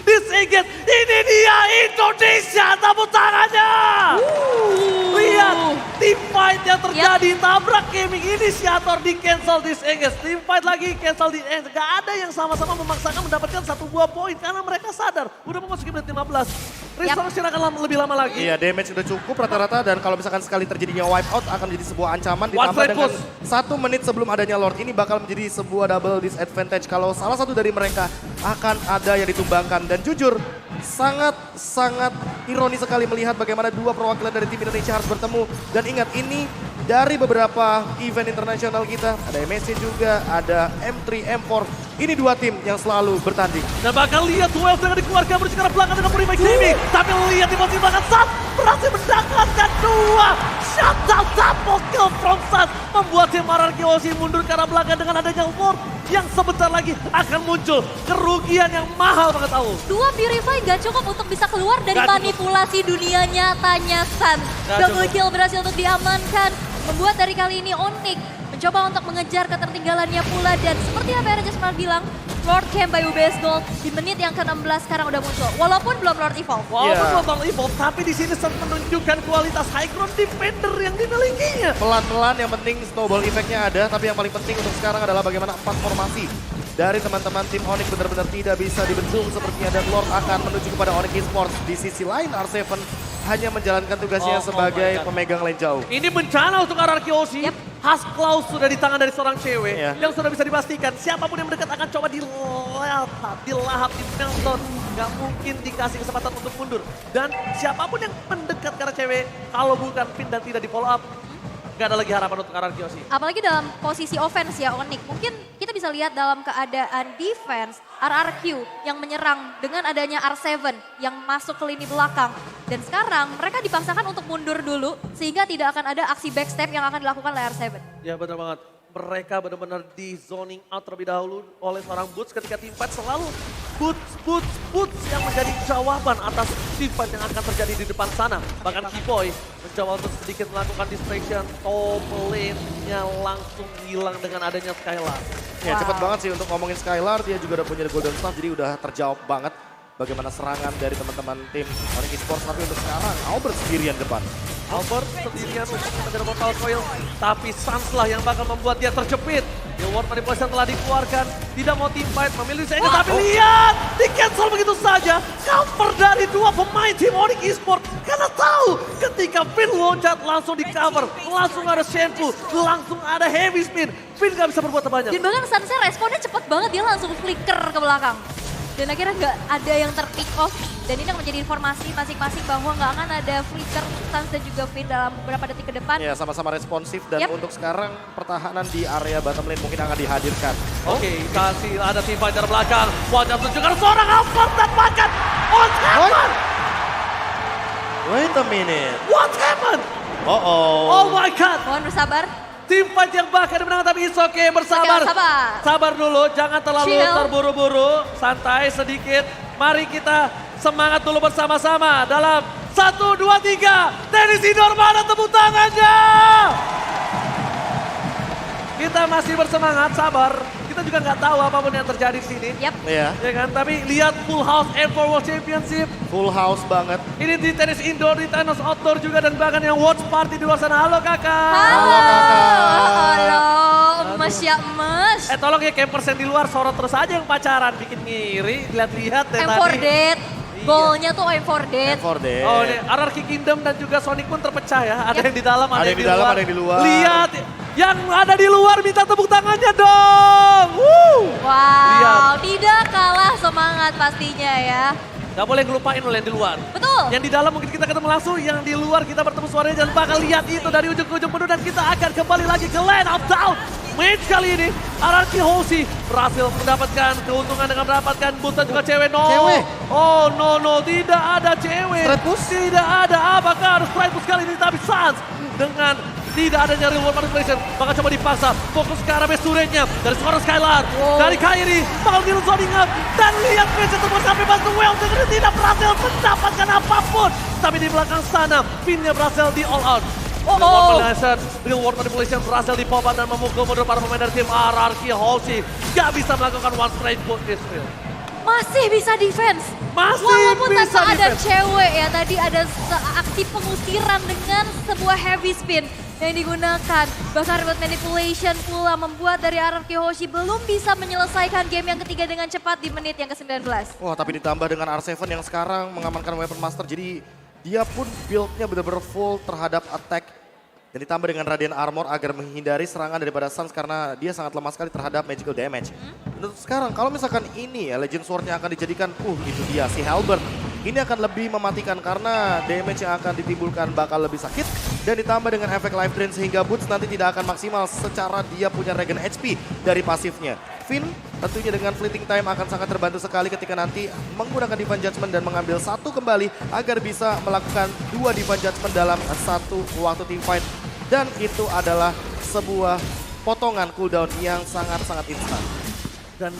disengage. Ini dia Indonesia, tepuk tangannya. Lihat team fight yang terjadi, tabrak gaming inisiator di cancel disengage. Team fight lagi cancel disengage. Gak ada yang sama-sama memaksakan mendapatkan 1 buah poin karena mereka sadar udah memasuki menit 15. Restoration akan lebih lama lagi. Iya, damage sudah cukup rata-rata dan kalau misalkan sekali terjadinya wipe out akan menjadi sebuah ancaman ditambah dengan 1 menit sebelum adanya Lord. Ini bakal menjadi sebuah double disadvantage kalau salah satu dari mereka akan ada yang ditumbangkan. Dan jujur, sangat ironis sekali melihat bagaimana 2 perwakilan dari tim Indonesia harus bertemu. Dan ingat, ini dari beberapa event internasional kita, ada MSC juga, ada M3, M4. Ini 2 tim yang selalu bertanding. Dan bakal lihat duel dengan dikeluarkan menuju ke arah belakang dengan Purify Gaming. Tapi lihat di posisi belakang Sat berhasil mendapatkan 2 shutdown double kill from Sat. Membuat tim RRQ Hoshi mundur ke arah belakang dengan adanya Ward yang sebentar lagi akan muncul. Kerugian yang mahal banget tahu. 2 Purify gak cukup untuk bisa keluar dari manipulasi dunia nyatanya San. Double kill berhasil untuk diamankan. Membuat dari kali ini Onyx mencoba untuk mengejar ketertinggalannya pula. Dan seperti apa yang Raja Smart bilang, Lord Camp by UBS Gold di menit yang ke-16 sekarang udah muncul. Walaupun belum Lord Evolve. Walaupun belum Lord Evolve, tapi di sini Suns menunjukkan kualitas high ground defender yang dimilikinya. Pelan-pelan yang penting snowball effect-nya ada, tapi yang paling penting untuk sekarang adalah bagaimana 4 formasi dari teman-teman tim Onyx benar-benar tidak bisa dibendung sepertinya, dan Lord akan menuju kepada Onyx Esports. Di sisi lain R7 hanya menjalankan tugasnya sebagai pemegang lane jauh. Ini bencana untuk RRQ Hoshi. Yep. Hasklaus sudah di tangan dari seorang cewek Iya. yang sudah bisa dipastikan siapapun yang mendekat akan coba dilahap, di meltdown. Gak mungkin dikasih kesempatan untuk mundur. Dan siapapun yang mendekat karena cewek, kalau bukan pin dan tidak di follow up, gak ada lagi harapan untuk RRQ Hoshi. Apalagi dalam posisi offense ya Onyx. Mungkin kita bisa lihat dalam keadaan defense RRQ yang menyerang dengan adanya R7 yang masuk ke lini belakang. Dan sekarang mereka dipaksakan untuk mundur dulu sehingga tidak akan ada aksi backstep yang akan dilakukan oleh R7. Ya benar banget. Mereka benar-benar di zoning out terlebih dahulu oleh seorang Boots ketika tim fight selalu Boots yang menjadi jawaban atas tim fight yang akan terjadi di depan sana. Bahkan Keyboy mencoba untuk sedikit melakukan distraction, top lane-nya langsung hilang dengan adanya Skylar. Ya Wow. cepet banget sih untuk ngomongin Skylar, dia juga udah punya Golden Staff, jadi udah terjawab banget bagaimana serangan dari teman-teman tim Onyx Esports. Tapi untuk sekarang Albert sendirian depan. Albert sendirian untuk mengejar Mortal Coil, tapi Suns lah yang bakal membuat dia terjepit. The World Manipulation telah dikeluarkan, tidak mau team fight, memilih Zenga, tapi lihat, di cancel begitu saja. Cover dari dua pemain tim Onyx Esports, karena tahu ketika Finn loncat langsung di cover, langsung ada Shenfu, langsung ada Heavy Spin. Finn gak bisa berbuat banyak. Dan bahkan Sunsnya responnya cepat banget, dia langsung flicker ke belakang. Dan akhirnya nggak ada yang ter-pick off. Dan ini yang menjadi informasi masing-masing bahwa nggak akan ada flicker Suns dan juga Finn dalam beberapa detik ke depan. Ya sama-sama responsif, dan Yep. untuk sekarang pertahanan di area bottom lane mungkin akan dihadirkan. Oke, kasih ada tim fight dari belakang. Wajah tunjukkan seorang Albert dan bahkan what happened? Wait a minute. What happened? Oh my god. Mohon bersabar. Tim fight yang bahkan dimenangkan, tapi it's okay, bersabar. Oke, sabar. Sabar dulu, jangan terlalu Chill. terburu-buru, santai sedikit. Mari kita semangat dulu bersama-sama dalam 1, 2, 3. Tenis indoor, mana tepuk tangannya? Kita masih bersemangat, sabar. Kita juga nggak tahu apapun yang terjadi di sini. Yap. Ya, Ya kan, tapi lihat full house M4 World Championship. full house banget. Ini di tenis indoor, di tenis outdoor juga, dan bahkan yang watch party di luar sana. Halo kakak. Halo. Kakak. Halo. Emes ya emes. Tolong ya campers yang di luar sorot terus aja yang pacaran, bikin ngiri, lihat-lihat deh M4 tadi. Dead. Goalnya tuh M4 Dead. For the Oh ini RRQ Kingdom dan juga Sonic pun terpecah ya. Ada Yap. yang di dalam, ada yang di luar. ada yang di luar. Lihat, yang ada di luar minta tepuk tangannya dong. Woo. Wow, Lihat. tidak kalah semangat pastinya ya. Gak boleh ngelupain loh yang di luar. Betul. Yang di dalam mungkin kita ketemu langsung, yang di luar kita bertemu suaranya, dan bakal lihat itu dari ujung ke ujung penuh, dan kita akan kembali lagi ke Land of Down. Match kali ini, RRQ Hoshi berhasil mendapatkan keuntungan dengan mendapatkan boost dan juga cewek. No. Cewek? Oh no, tidak ada cewek. Straight push? Tidak ada, apakah ada straight push kali ini, tapi Suns dengan tidak adanya real world manipulation, bakal coba dipaksa, fokus ke arah base turretnya dari seorang Skylar, Wow. dari Kairi, bakal di zoning up, dan lihat Vincent terus sampai bantu well, dengan tidak berhasil mendapatkan apapun, tapi di belakang sana, pinnya berhasil di all out. Real world manipulation berhasil di pop up dan memukul mundur para pemain dari tim RRQ Hoshi, gak bisa melakukan one straight push Israel. Masih bisa defense. Masih Walaupun bisa tanpa ada defense. cewek ya, tadi ada aksi pengusiran dengan sebuah heavy spin yang digunakan. Bahkan remote manipulation pula membuat dari RRQ Hoshi belum bisa menyelesaikan game yang ketiga dengan cepat di menit yang ke-19. Wah, tapi ditambah dengan R7 yang sekarang mengamankan Weapon Master, jadi dia pun build-nya benar-benar full terhadap attack. Dan ditambah dengan Radiant Armor agar menghindari serangan daripada Suns karena dia sangat lemah sekali terhadap magical damage. Dan untuk sekarang kalau misalkan ini ya Legend Sword-nya akan dijadikan, itu dia si Halberd. Ini akan lebih mematikan karena damage yang akan ditimbulkan bakal lebih sakit. Dan ditambah dengan efek life drain sehingga Boots nanti tidak akan maksimal secara dia punya regen HP dari pasifnya. Finn tentunya dengan fleeting time akan sangat terbantu sekali ketika nanti menggunakan Divine Judgment dan mengambil satu kembali agar bisa melakukan 2 Divine Judgment dalam satu waktu team fight. Dan itu adalah sebuah potongan cooldown yang sangat-sangat instan. Dan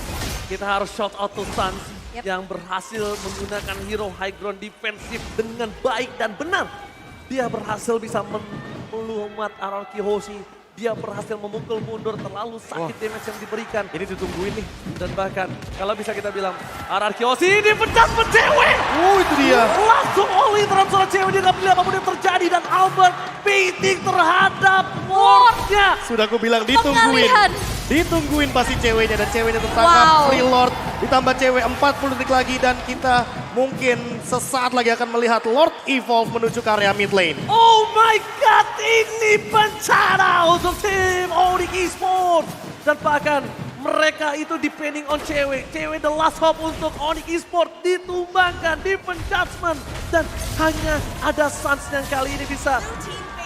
kita harus shout out to Suns Yep. yang berhasil menggunakan hero high ground defensif dengan baik dan benar. Dia berhasil bisa melumat RRQ Hoshi dia berhasil memukul mundur terlalu sakit damage yang diberikan. Ini ditungguin nih. Dan bahkan kalau bisa kita bilang RRQ Hoshi ini pecat cewek. Itu dia. Langsung all in terhadap seorang cewek, dia nggak peduli apapun yang terjadi. Dan Albert baiting terhadap Lordnya. Sudah aku bilang ditungguin. Pengalihan. Ditungguin pasti ceweknya dan ceweknya tertangkap. Wow. Free Lord ditambah cewek 40 detik lagi dan kita mungkin sesaat lagi akan melihat Lord Evolve menuju ke area mid lane. Oh my god, ini bencana untuk tim Onyx Esports. Dan bahkan mereka itu depending on cewek. Cewek the last hope untuk Onyx Esports ditumbangkan di penjudgment. Dan hanya ada Suns yang kali ini bisa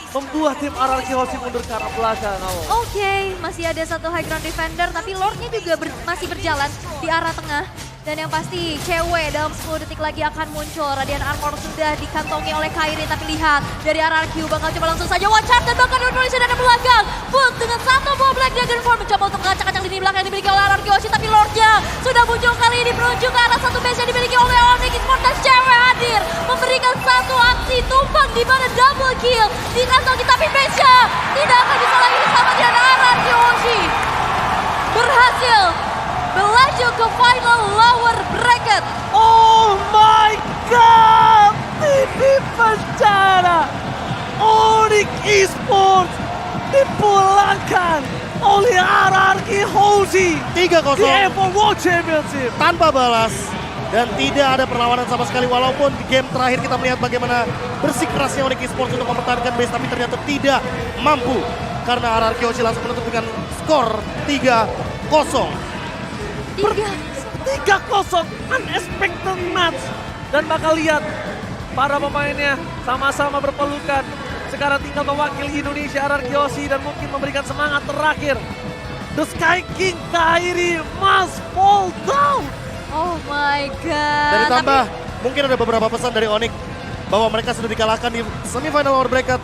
membuat tim RRQ Hoshi mundur ke arah belakang. Oke, masih ada satu high ground defender, tapi Lordnya juga masih berjalan di arah tengah. Dan yang pasti cewek dalam 10 detik lagi akan muncul. Radiant Armor sudah dikantongi oleh Kairi, tapi lihat dari RRQ bakal coba langsung saja one shot dan bahkan Indonesia dari belakang. Boot dengan satu buah Black Dragon Form mencoba untuk mengacak-acak lini belakang yang dimiliki oleh RRQ Hoshi, tapi Lordnya sudah muncul kali ini menuju ke arah satu base yang dimiliki oleh Onyx Esports dan cewek hadir memberikan satu aksi tumbang di mana double kill dikantongi, tapi base-nya tidak akan bisa lagi diselamatkan dan RRQ Hoshi berhasil melaju ke final lower bracket. Oh my god, ini bencana. Onyx Esports dipulangkan oleh RRQ Hoshi 3-0 di Evo World Championship. tanpa balas. Dan tidak ada perlawanan sama sekali walaupun di game terakhir kita melihat bagaimana bersikeras Onyx Esports untuk mempertahankan base tapi ternyata tidak mampu. Karena RRQ Hoshi langsung menutup dengan skor 3-0. 3-0. 3-0 unexpected match. Dan bakal lihat para pemainnya sama-sama berpelukan. Sekarang tinggal mewakili Indonesia RRQ Hoshi dan mungkin memberikan semangat terakhir. The Sky King Kairi must fall down. Oh my god. Dan ditambah mungkin ada beberapa pesan dari Onyx bahwa mereka sudah dikalahkan di semifinal lower bracket.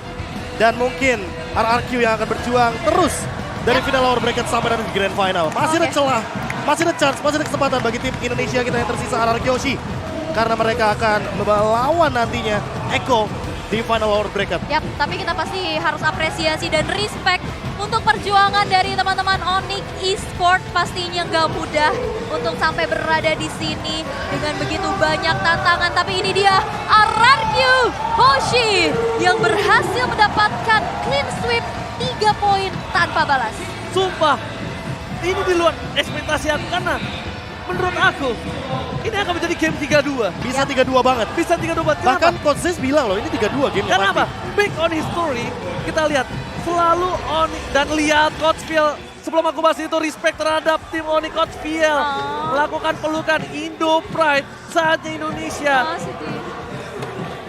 Dan mungkin RRQ yang akan berjuang terus dari final lower bracket sampai nanti di grand final. Masih ada celah, masih ada chance, masih ada kesempatan bagi tim Indonesia kita yang tersisa RRQ Hoshi. Karena mereka akan melawan nantinya Eko di final lower bracket. Yap, tapi kita pasti harus apresiasi dan respect untuk perjuangan dari teman-teman Onyx Esports. Pastinya nggak mudah untuk sampai berada di sini dengan begitu banyak tantangan. Tapi ini dia RRQ Hoshi yang berhasil mendapatkan clean sweep 3 poin tanpa balas. Sumpah, ini di luar ekspektasi aku karena menurut aku ini akan menjadi game 3-2. Bisa 3-2 banget. Bisa 3-2 banget. Bahkan Coach Zeus bilang loh ini 3-2 game. Karena apa? Back on history, kita lihat selalu Onyx dan lihat Coach Phil. Sebelum aku bahas itu respect terhadap tim Onyx. Coach Phil melakukan pelukan Indo Pride saatnya Indonesia. Sedih.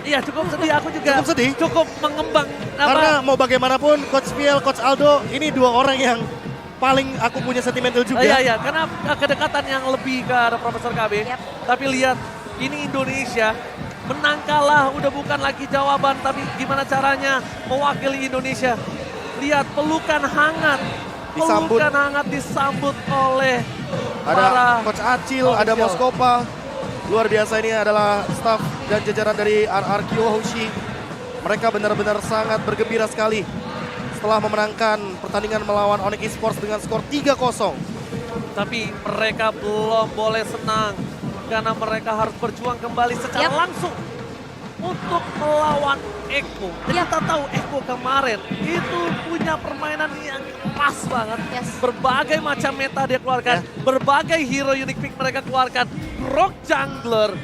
Iya cukup sedih, aku juga Cukup sedih. cukup mengembang. Karena mau bagaimanapun Coach Phil, Coach Aldo ini dua orang yang paling aku punya sentimental juga. Iya, karena kedekatan yang lebih ke arah Profesor KB. Yap. Tapi lihat, ini Indonesia menang kalah udah bukan lagi jawaban, tapi gimana caranya mewakili Indonesia. Lihat pelukan hangat, Disambut. pelukan hangat disambut oleh Ada para Coach Acil, ada official. Moskopa. Luar biasa, ini adalah staff dan jajaran dari RRQ Hoshi. Mereka benar-benar sangat bergembira sekali setelah memenangkan pertandingan melawan Onyx Esports dengan skor 3-0. Tapi mereka belum boleh senang karena mereka harus berjuang kembali secara Yap. langsung untuk melawan Eko. Dan Yap. kita tahu Eko kemarin itu punya permainan yang keras banget. Yes. Berbagai macam meta dia keluarkan, berbagai hero unique pick mereka keluarkan. Rock jungler,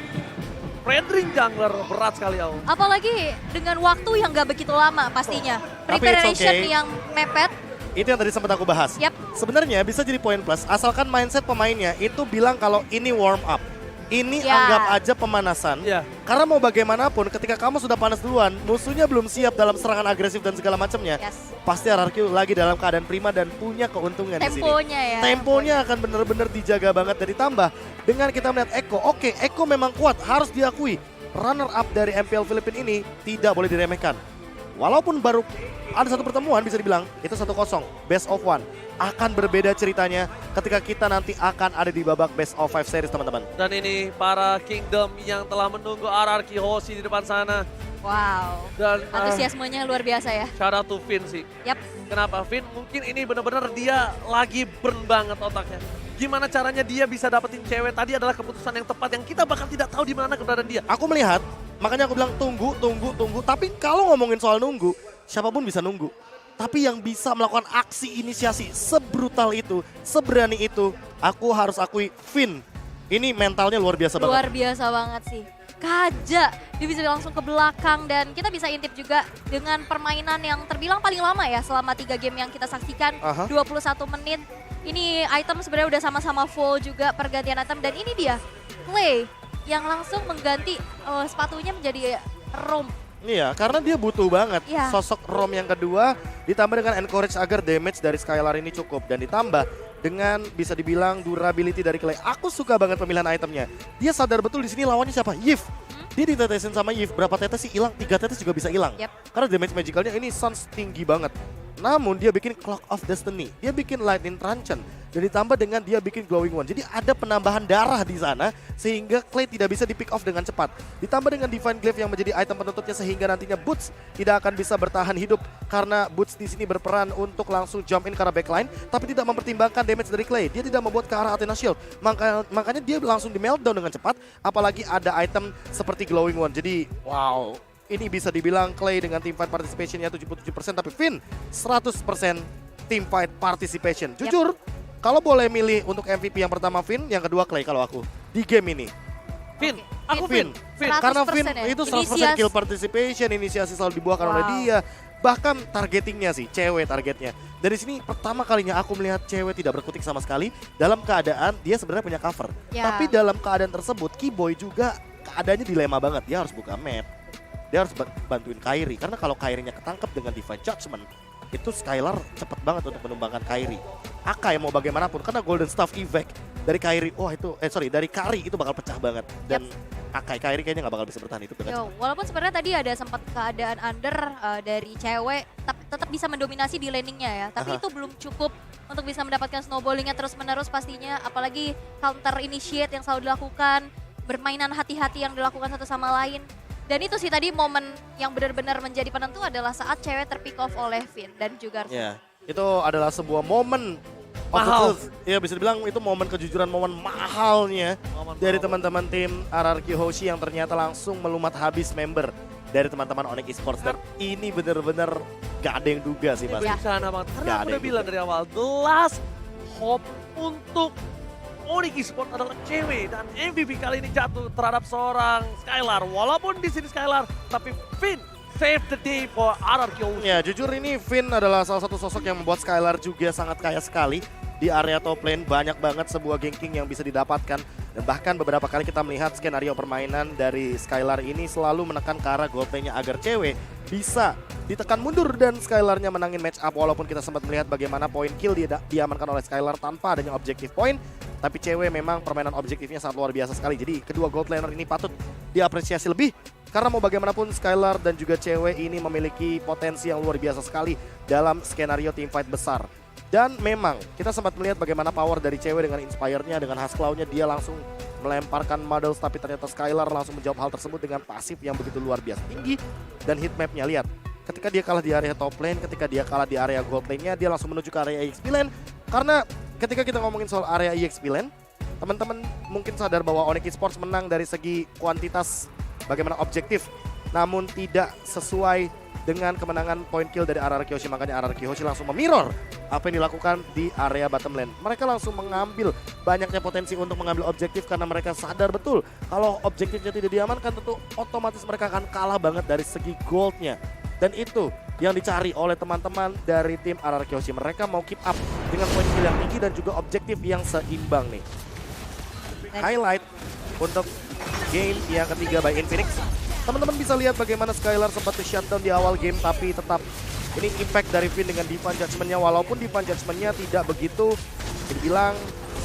Rendering jungler, berat sekali Au. Apalagi dengan waktu yang gak begitu lama pastinya. Tapi it's Preparation okay. yang mepet. Itu yang tadi sempat aku bahas. Yap. Sebenarnya bisa jadi poin plus asalkan mindset pemainnya itu bilang kalau ini warm up. Ini Ya. anggap aja pemanasan. Ya. Karena mau bagaimanapun ketika kamu sudah panas duluan, musuhnya belum siap dalam serangan agresif dan segala macamnya. Yes. Pasti RRQ lagi dalam keadaan prima dan punya keuntungan di sini. Temponya ya. Temponya akan benar-benar dijaga banget dan ditambah dengan kita melihat Eko. Oke, Eko memang kuat, harus diakui. Runner up dari MPL Filipina ini tidak boleh diremehkan. Walaupun baru ada satu pertemuan bisa dibilang itu 1-0, best of 1. Akan berbeda ceritanya ketika kita nanti akan ada di babak best of 5 series teman-teman. Dan ini para Kingdom yang telah menunggu RRQ Hoshi di depan sana. Wow. Dan Antusiasmenya luar biasa ya. shout out to Finn sih. Yap. Kenapa Finn? Mungkin ini benar-benar dia lagi burn banget otaknya. Gimana caranya dia bisa dapetin cewek tadi adalah keputusan yang tepat yang kita bahkan tidak tahu di mana keberadaan dia. Aku melihat, makanya aku bilang tunggu. Tapi kalau ngomongin soal nunggu, siapapun bisa nunggu. Tapi yang bisa melakukan aksi inisiasi sebrutal itu, seberani itu, aku harus akui Finn. Ini mentalnya luar biasa banget. Luar biasa banget sih. Kaja, dia bisa langsung ke belakang dan kita bisa intip juga dengan permainan yang terbilang paling lama ya selama 3 game yang kita saksikan. 21 menit. Ini item sebenarnya udah sama-sama full juga pergantian item dan ini dia Clay yang langsung mengganti sepatunya menjadi Rom. Iya, karena dia butuh banget Iya. sosok Rom yang kedua ditambah dengan encourage agar damage dari Skylar ini cukup dan ditambah dengan bisa dibilang durability dari Clay. Aku suka banget pemilihan itemnya. Dia sadar betul di sini lawannya siapa? Yif. Dia ditetesin sama Yif, berapa tetes sih hilang? 3 tetes juga bisa hilang. Yep. Karena damage magicalnya ini Suns tinggi banget. Namun dia bikin Clock of Destiny, dia bikin Lightning Truncheon, dan ditambah dengan dia bikin Glowing One. Jadi ada penambahan darah di sana sehingga Clay tidak bisa di pick off dengan cepat. Ditambah dengan Divine Glaive yang menjadi item penutupnya sehingga nantinya Boots tidak akan bisa bertahan hidup karena Boots di sini berperan untuk langsung jump in ke arah backline tapi tidak mempertimbangkan damage dari Clay. Dia tidak membuat ke arah Athena Shield. Makanya dia langsung di meltdown dengan cepat apalagi ada item seperti Glowing One. Jadi wow. Ini bisa dibilang Clay dengan teamfight participationnya 77% tapi Finn 100% teamfight participation. Jujur, kalau boleh milih untuk MVP yang pertama Finn, yang kedua Clay kalau aku di game ini. Finn, Oke. aku Finn. 100% Karena Finn ya. itu 100% kill participation, inisiasi selalu dibuahkan oleh Wow. dia. Bahkan targetingnya sih, cewek targetnya. Dari sini pertama kalinya aku melihat cewek tidak berkutik sama sekali dalam keadaan dia sebenarnya punya cover. Ya. Tapi dalam keadaan tersebut, Keyboy juga keadaannya dilema banget. Dia harus buka map. Dia harus bantuin Kairi. Karena kalau Kairinya ketangkep dengan Divine Judgment, itu Skylar cepet banget untuk menumbangkan Kairi. Akai mau bagaimanapun, karena Golden Staff Evac dari Kairi, dari Kari itu bakal pecah banget. Dan Akai Kairi kayaknya nggak bakal bisa bertahan itu dengan Yo, walaupun sebenarnya tadi ada sempat keadaan under dari cewek, tetap bisa mendominasi di laningnya ya. Tapi itu belum cukup untuk bisa mendapatkan snowballingnya terus-menerus pastinya. Apalagi counter initiate yang selalu dilakukan, bermainan hati-hati yang dilakukan satu sama lain. Dan itu sih tadi momen yang benar-benar menjadi penentu adalah saat cewek terpick off oleh Finn dan juga Arsenal. Ya, itu adalah sebuah momen of the Mahal. truth. Ya bisa dibilang itu momen kejujuran, momen mahalnya dari teman-teman tim RRQ Hoshi yang ternyata langsung melumat habis member dari teman-teman Onyx Esports. Dan ini bener-bener gak ada yang duga sih mas. Ya. Bencana banget. Karena Gak aku ada udah yang bilang dari awal, the last hope untuk Onyx Esports adalah cewek dan MVP kali ini jatuh terhadap seorang Skylar. Walaupun di sini Skylar, tapi Finn save the day for RRQ. Ya jujur ini Finn adalah salah satu sosok yang membuat Skylar juga sangat kaya sekali. Di area top lane banyak banget sebuah ganking yang bisa didapatkan. Dan bahkan beberapa kali kita melihat skenario permainan dari Skylar ini selalu menekan ke arah gold lane-nya agar cewek bisa ditekan mundur dan Skylarnya menangin match up. Walaupun kita sempat melihat bagaimana poin kill diamankan oleh Skylar tanpa adanya objective point. Tapi cewek memang permainan objektifnya sangat luar biasa sekali. Jadi kedua gold laner ini patut diapresiasi lebih. Karena mau bagaimanapun Skylar dan juga cewek ini memiliki potensi yang luar biasa sekali dalam skenario teamfight besar. Dan memang kita sempat melihat bagaimana power dari cewek dengan inspirednya, dengan Hasklaunya dia langsung melemparkan Muddles. Tapi ternyata Skylar langsung menjawab hal tersebut dengan pasif yang begitu luar biasa tinggi. Dan hitmapnya lihat, ketika dia kalah di area top lane, ketika dia kalah di area gold lane-nya, dia langsung menuju ke area EXP lane. Karena ketika kita ngomongin soal area EXP lane, teman-teman mungkin sadar bahwa Onyx Esports menang dari segi kuantitas bagaimana objektif, namun tidak sesuai dengan kemenangan point kill dari RRQ Hoshi. Makanya RRQ Hoshi langsung memirror apa yang dilakukan di area bottom lane. Mereka langsung mengambil banyaknya potensi untuk mengambil objektif karena mereka sadar betul kalau objektifnya tidak diamankan tentu otomatis mereka akan kalah banget dari segi goldnya. Dan itu yang dicari oleh teman-teman dari tim RRQ Hoshi. Mereka mau keep up dengan poin kill yang tinggi dan juga objektif yang seimbang nih. Highlight untuk game yang ketiga by Infinix. Teman-teman bisa lihat bagaimana Skylar sempat di shutdown di awal game tapi tetap ini impact dari Finn dengan Divine Judgment-nya. Walaupun Divine Judgment-nya tidak begitu dibilang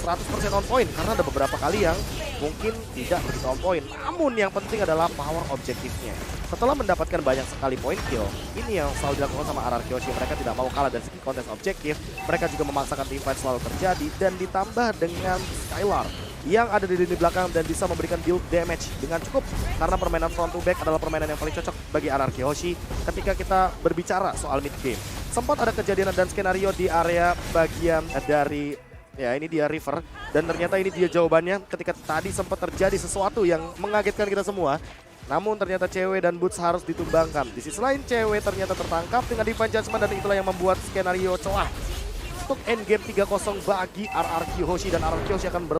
100% on point karena ada beberapa kali yang mungkin tidak begitu on point. Namun yang penting adalah power objektifnya. Setelah mendapatkan banyak sekali point kill, ini yang selalu dilakukan sama RRQ Hoshi. Mereka tidak mau kalah dari segi kontes objektif. Mereka juga memaksakan teamfight selalu terjadi dan ditambah dengan Skylar yang ada di lini belakang dan bisa memberikan build damage dengan cukup. Karena permainan front to back adalah permainan yang paling cocok bagi RRQ Hoshi ketika kita berbicara soal mid game. Sempat ada kejadian dan skenario di area bagian dari, ya ini dia River, dan ternyata ini dia jawabannya ketika tadi sempat terjadi sesuatu yang mengagetkan kita semua. Namun ternyata cewek dan Boots harus ditumbangkan. Di sisi lain cewek ternyata tertangkap dengan Divine Judgment dan itulah yang membuat skenario celah untuk endgame 3-0 bagi RRQ Hoshi, dan RRQ Hoshi akan